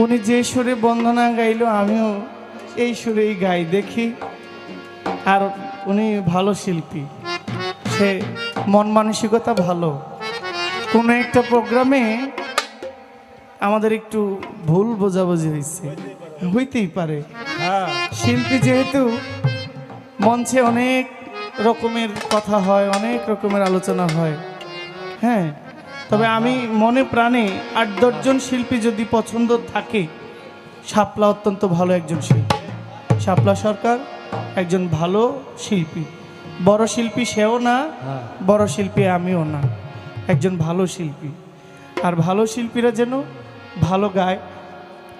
উনি যে সুরে বন্দনা গাইলো আমিও এই সুরেই গাই দেখি। আর উনি ভালো শিল্পী, সে মন মানসিকতা ভালো। কোনো একটা প্রোগ্রামে আমাদের একটু ভুল বোঝাবুঝি হয়েছে, হইতেই পারে। শিল্পী যেহেতু মঞ্চে অনেক রকমের কথা হয়, অনেক রকমের আলোচনা হয়, হ্যাঁ। তবে আমি মনে প্রাণে ৮-১০ জন শিল্পী যদি পছন্দ থাকে, শাপলা অত্যন্ত ভালো একজন শিল্পী। শাপলা সরকার একজন ভালো শিল্পী, বড় শিল্পী সেও না, বড় শিল্পী আমিও না, একজন ভালো শিল্পী। আর ভালো শিল্পীরা যেন ভালো গায়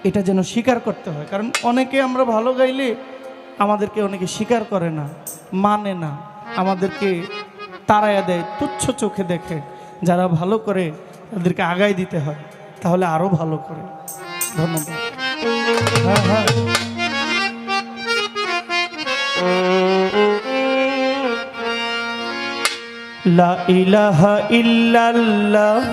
এটা যেন স্বীকার করতে হয়। কারণ অনেকে আমরা ভালো গাইলে আমাদেরকে অনেকে স্বীকার করে না, মানে না, আমাদেরকে তাড়াইয়া দেয়, তুচ্ছ চোখে দেখে। যারা ভালো করে তাদেরকে আগায় দিতে হয়, তাহলে আরো ভালো করে। ধন্যবাদ। হ্যাঁ হ্যাঁ, লা ইলাহা ইল্লাল্লাহ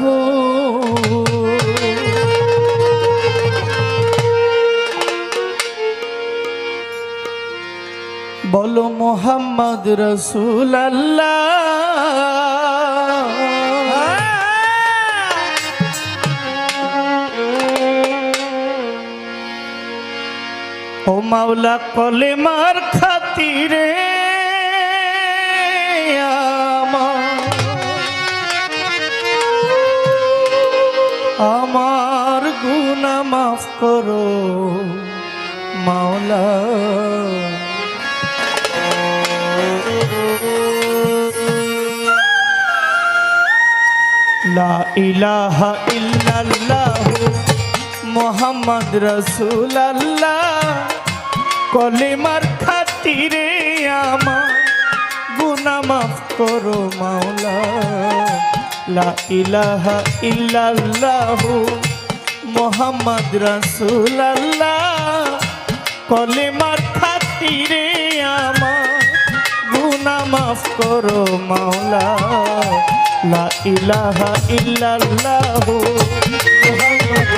বলো মোহাম্মদ রাসূলুল্লাহ। ও মাওলা কলেমার খাতিরে আমার গুনাহ মাফ করো মাওলা। লা ইলাহা ইল্লাল্লাহ মুহাম্মদ রাসূলুল্লাহ কলেমার খাতিরে আমার গুনাহ মাফ করো মাওলা। লা ইলাহা ইল্লাল্লাহ মুহাম্মদ রাসূলুল্লাহ কলেমার খাতিরে আমার গুনাহ মাফ করো মাওলা। লা ইলাহা ইল্লাল্লাহ মুহাম্মদ